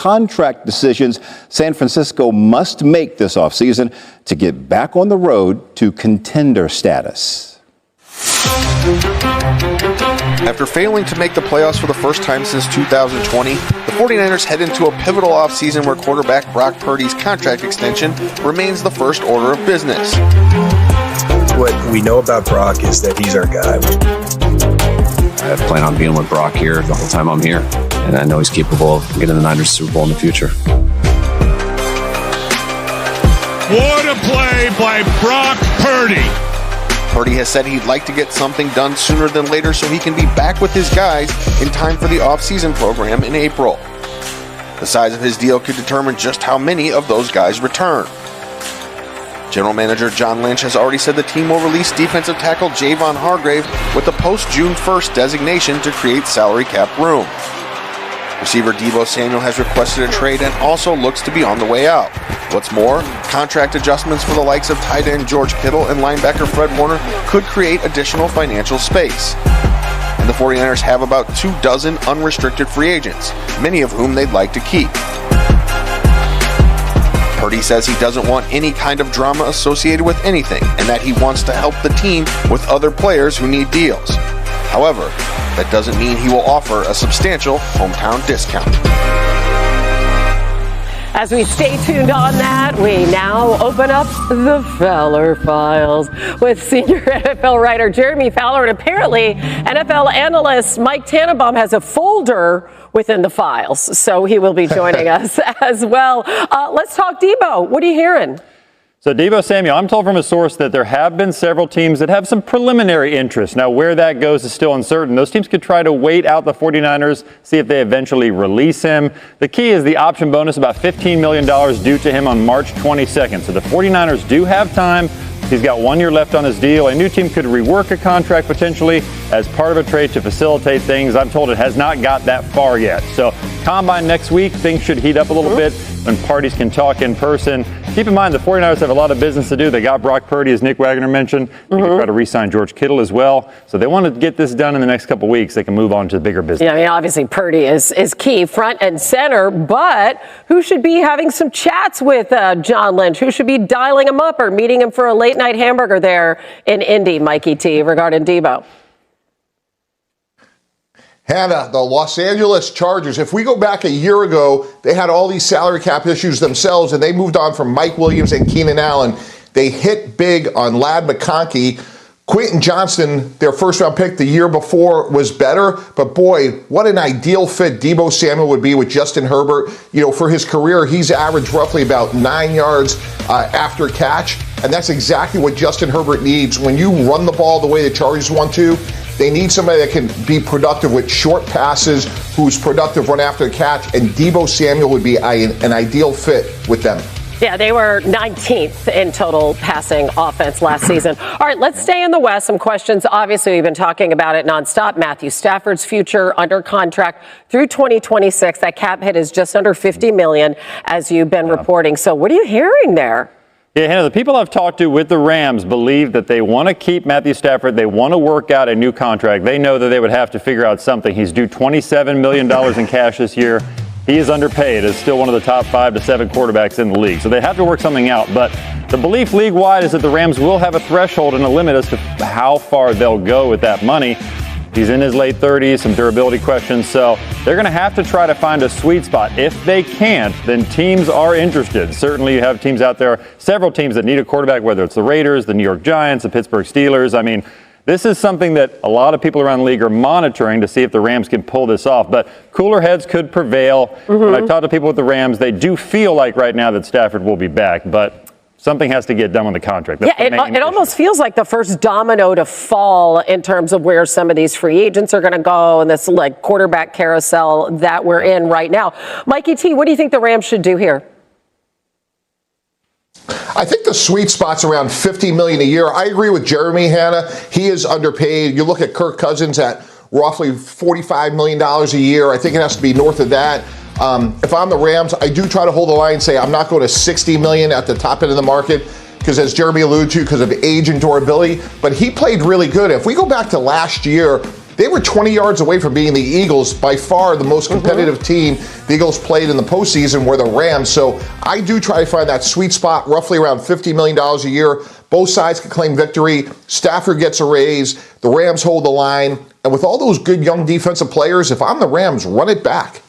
contract decisions San Francisco must make this offseason to get back on the road to contender status. After failing to make the playoffs for the first time since 2020, the 49ers head into a pivotal offseason where quarterback Brock Purdy's contract extension remains the first order of business. What we know about Brock is that he's our guy. I plan on being with Brock here the whole time I'm here, and I know he's capable of getting the Niners Super Bowl in the future. What a play by Brock Purdy. Purdy has said he'd like to get something done sooner than later so he can be back with his guys in time for the offseason program in April. The size of his deal could determine just how many of those guys return. General Manager John Lynch has already said the team will release defensive tackle Javon Hargrave with the post-June 1st designation to create salary cap room. Receiver Deebo Samuel has requested a trade and also looks to be on the way out. What's more, contract adjustments for the likes of tight end George Kittle and linebacker Fred Warner could create additional financial space. And the 49ers have about 24 unrestricted free agents, many of whom they'd like to keep. Purdy says he doesn't want any kind of drama associated with anything and that he wants to help the team with other players who need deals. However, that doesn't mean he will offer a substantial hometown discount. As we stay tuned on that, we now open up the Fowler Files with senior NFL writer Jeremy Fowler, and apparently NFL analyst Mike Tannenbaum has a folder within the files, so he will be joining us as well. Let's talk Deebo. What are you hearing? So Deebo Samuel, I'm told from a source that there have been several teams that have some preliminary interest. Now, where that goes is still uncertain. Those teams could try to wait out the 49ers, see if they eventually release him. The key is the option bonus, about $15 million due to him on March 22nd. So the 49ers do have time. He's got 1 year left on his deal. A new team could rework a contract potentially as part of a trade to facilitate things. I'm told it has not got that far yet. So Combine next week, things should heat up a little bit when parties can talk in person. Keep in mind the 49ers have a lot of business to do. They got Brock Purdy, as Nick Wagner mentioned. They can try to re-sign George Kittle as well. So they want to get this done in the next couple weeks. They can move on to the bigger business. Yeah, I mean, obviously Purdy is key, front and center, but who should be having some chats with John Lynch? Who should be dialing him up or meeting him for a late night hamburger there in Indy, Mikey T, regarding Deebo? Hannah, the Los Angeles Chargers, if we go back a year ago, they had all these salary cap issues themselves, and they moved on from Mike Williams and Keenan Allen. They hit big on Ladd McConkey. Quentin Johnston, their first-round pick the year before, was better. But, boy, what an ideal fit Deebo Samuel would be with Justin Herbert. You know, for his career, he's averaged roughly about 9 yards after catch. And that's exactly what Justin Herbert needs. When you run the ball the way the Chargers want to, they need somebody that can be productive with short passes, who's productive run after the catch, and Deebo Samuel would be an ideal fit with them. Yeah, they were 19th in total passing offense last season. All right, let's stay in the West. Some questions. Obviously, we've been talking about it nonstop. Matthew Stafford's future under contract through 2026. That cap hit is just under $50 million, as you've been reporting. So what are you hearing there? Yeah, Hannah, the people I've talked to with the Rams believe that they want to keep Matthew Stafford. They want to work out a new contract. They know that they would have to figure out something. He's due $27 million in cash this year. He is underpaid as still one of the top 5 to 7 quarterbacks in the league. So they have to work something out. But the belief league-wide is that the Rams will have a threshold and a limit as to how far they'll go with that money. He's in his late 30s, some durability questions. So they're going to have to try to find a sweet spot. If they can't, then teams are interested. Certainly you have teams out there, several teams that need a quarterback, whether it's the Raiders, the New York Giants, the Pittsburgh Steelers. I mean, this is something that a lot of people around the league are monitoring to see if the Rams can pull this off. But cooler heads could prevail. When I talk to people with the Rams, they do feel like right now that Stafford will be back. But something has to get done on the contract. That's it almost feels like the first domino to fall in terms of where some of these free agents are going to go and this like quarterback carousel that we're in right now. Mikey T, what do you think the Rams should do here? I think the sweet spot's around $50 million a year. I agree with Jeremy, Hannah. He is underpaid. You look at Kirk Cousins at roughly $45 million a year. I think it has to be north of that. If I'm the Rams, I do try to hold the line and say I'm not going to $60 million at the top end of the market because, as Jeremy alluded to, because of age and durability. But he played really good. If we go back to last year, they were 20 yards away from being the Eagles, by far the most competitive team the Eagles played in the postseason were the Rams. So I do try to find that sweet spot, roughly around $50 million a year. Both sides can claim victory. Stafford gets a raise. The Rams hold the line. And with all those good young defensive players, if I'm the Rams, run it back.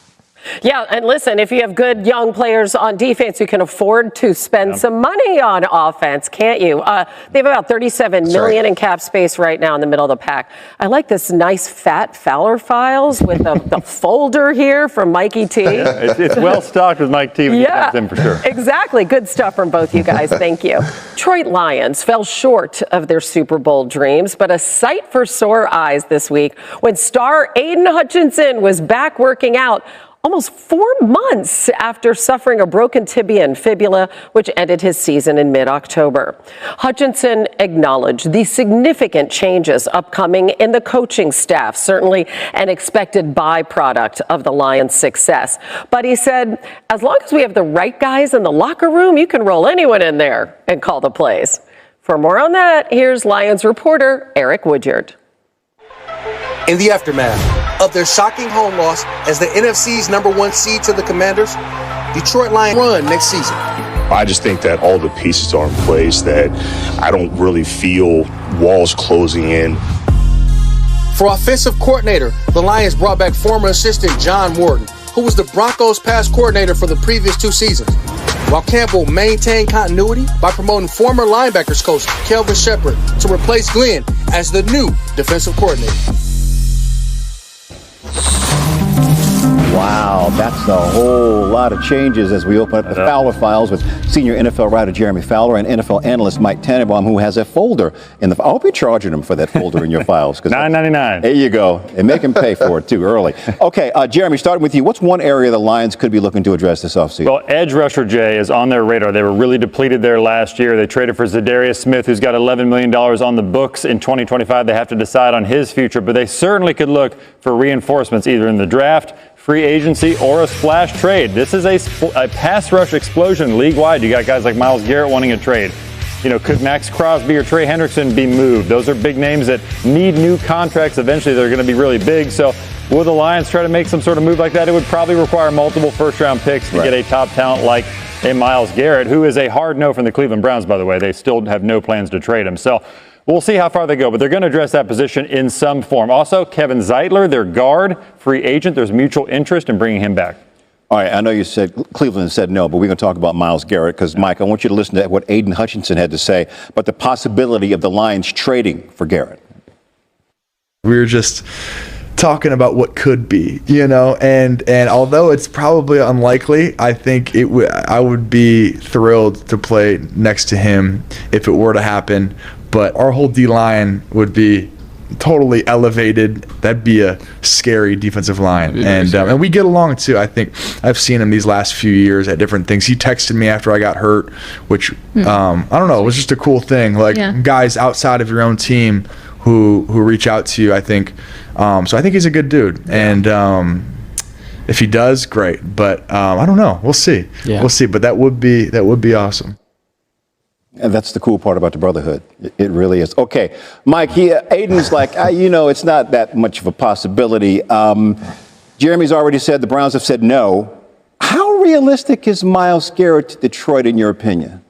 Yeah, and listen, if you have good young players on defense, you can afford to spend some money on offense, can't you? They have about $37 million in cap space right now in the middle of the pack. I like this nice fat Fowler files with the folder here from Mikey T. It's well stocked with Mike T when he comes in for sure. Exactly. Good stuff from both you guys. Thank you. Detroit Lions fell short of their Super Bowl dreams, but a sight for sore eyes this week when star Aiden Hutchinson was back working out almost 4 months after suffering a broken tibia and fibula, which ended his season in mid-October. Hutchinson acknowledged the significant changes upcoming in the coaching staff, certainly an expected byproduct of the Lions' success. But he said, as long as we have the right guys in the locker room, you can roll anyone in there and call the plays. For more on that, here's Lions reporter Eric Woodyard. In the aftermath of their shocking home loss as the NFC's #1 seed to the Commanders, Detroit Lions run next season. I just think that all the pieces are in place, that I don't really feel walls closing in. For offensive coordinator, the Lions brought back former assistant John Wharton, who was the Broncos' pass coordinator for the previous 2 seasons, while Campbell maintained continuity by promoting former linebackers coach Kelvin Shepard to replace Glenn as the new defensive coordinator. Wow, that's a whole lot of changes as we open up the Fowler Files with senior NFL writer Jeremy Fowler and NFL analyst Mike Tannenbaum, who has a folder in the. I hope you're charging him for that folder in your files. $9.99. There you go, and make him pay for it too early. Okay, Jeremy, starting with you, what's one area the Lions could be looking to address this offseason? Well, edge rusher Jay is on their radar. They were really depleted there last year. They traded for Zadarius Smith, who's got $11 million on the books in 2025. They have to decide on his future, but they certainly could look for reinforcements either in the draft, free agency, or a splash trade. This is a pass rush explosion league-wide. You got guys like Myles Garrett wanting a trade. You know, could Max Crosby or Trey Hendrickson be moved? Those are big names that need new contracts. Eventually, they're going to be really big. So will the Lions try to make some sort of move like that? It would probably require multiple first-round picks to get a top talent like a Myles Garrett, who is a hard no from the Cleveland Browns, by the way. They still have no plans to trade him. So we'll see how far they go, but they're going to address that position in some form. Also, Kevin Zeitler, their guard, free agent. There's mutual interest in bringing him back. All right, I know you said Cleveland said no, but we're going to talk about Myles Garrett because, Mike, I want you to listen to what Aiden Hutchinson had to say about the possibility of the Lions trading for Garrett. We were just talking about what could be, you know, and although it's probably unlikely, I think I would be thrilled to play next to him if it were to happen. But our whole D-line would be totally elevated. That'd be a scary defensive line. And we get along, too. I think I've seen him these last few years at different things. He texted me after I got hurt, which, I don't know, it was just a cool thing. Like, guys outside of your own team who reach out to you, I think. So I think he's a good dude. And if he does, great. But I don't know. We'll see. Yeah. We'll see. But that would be awesome. And that's the cool part about the brotherhood. It really is. Okay, Mike, Aiden's like, it's not that much of a possibility. Jeremy's already said the Browns have said no. How realistic is Myles Garrett to Detroit, in your opinion?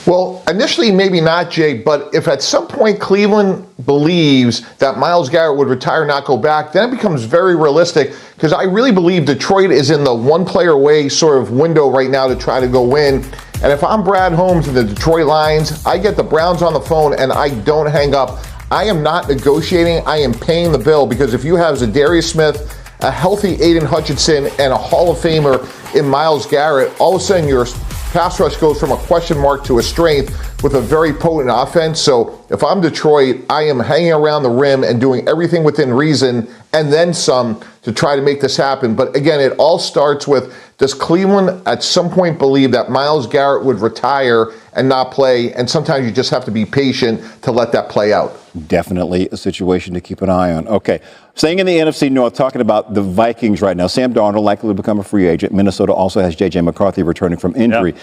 Well, initially, maybe not, Jay, but if at some point Cleveland believes that Myles Garrett would retire, not go back, then it becomes very realistic because I really believe Detroit is in the one-player away sort of window right now to try to go win. And if I'm Brad Holmes and the Detroit Lions, I get the Browns on the phone and I don't hang up. I am not negotiating. I am paying the bill because if you have Zadarius Smith, a healthy Aiden Hutchinson, and a Hall of Famer in Myles Garrett, all of a sudden your pass rush goes from a question mark to a strength with a very potent offense. So if I'm Detroit, I am hanging around the rim and doing everything within reason and then some to try to make this happen. But again, it all starts with, does Cleveland at some point believe that Myles Garrett would retire and not play? And sometimes you just have to be patient to let that play out. Definitely a situation to keep an eye on. Okay, staying in the NFC North, talking about the Vikings right now. Sam Darnold likely to become a free agent. Minnesota also has J.J. McCarthy returning from injury.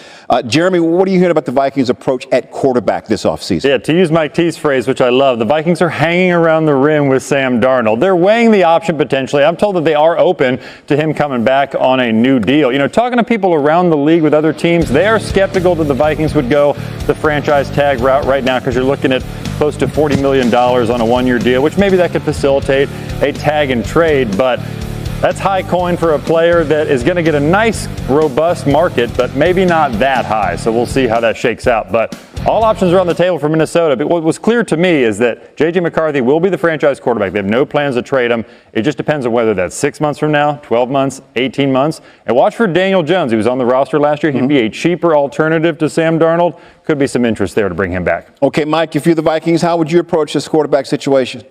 Jeremy, what are you hearing about the Vikings' approach at quarterback this offseason? Yeah, to use Mike Ortiz phrase, which I love. The Vikings are hanging around the rim with Sam Darnold. They're weighing the option potentially. I'm told that they are open to him coming back on a new deal. You know, talking to people around the league with other teams, they are skeptical that the Vikings would go the franchise tag route right now because you're looking at close to $40 million on a one-year deal, which maybe that could facilitate a tag and trade, but that's high coin for a player that is going to get a nice, robust market, but maybe not that high. So we'll see how that shakes out. But all options are on the table for Minnesota. But what was clear to me is that J.J. McCarthy will be the franchise quarterback. They have no plans to trade him. It just depends on whether that's 6 months from now, 12 months, 18 months. And watch for Daniel Jones. He was on the roster last year. He'd be a cheaper alternative to Sam Darnold. Could be some interest there to bring him back. Okay, Mike, if you're the Vikings, how would you approach this quarterback situation?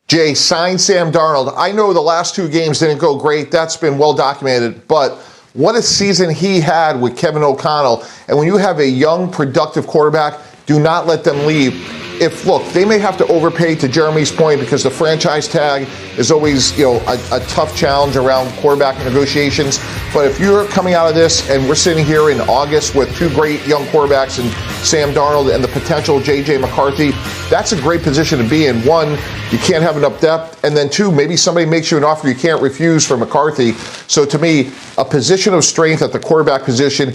Jay, sign Sam Darnold. I know the last 2 games didn't go great. That's been well documented. But what a season he had with Kevin O'Connell. And when you have a young, productive quarterback, do not let them leave. Look, they may have to overpay, to Jeremy's point, because the franchise tag is always, a tough challenge around quarterback negotiations. But if you're coming out of this and we're sitting here in August with 2 great young quarterbacks and Sam Darnold and the potential J.J. McCarthy, that's a great position to be in. 1, you can't have enough depth. And then 2, maybe somebody makes you an offer you can't refuse for McCarthy. So to me, a position of strength at the quarterback position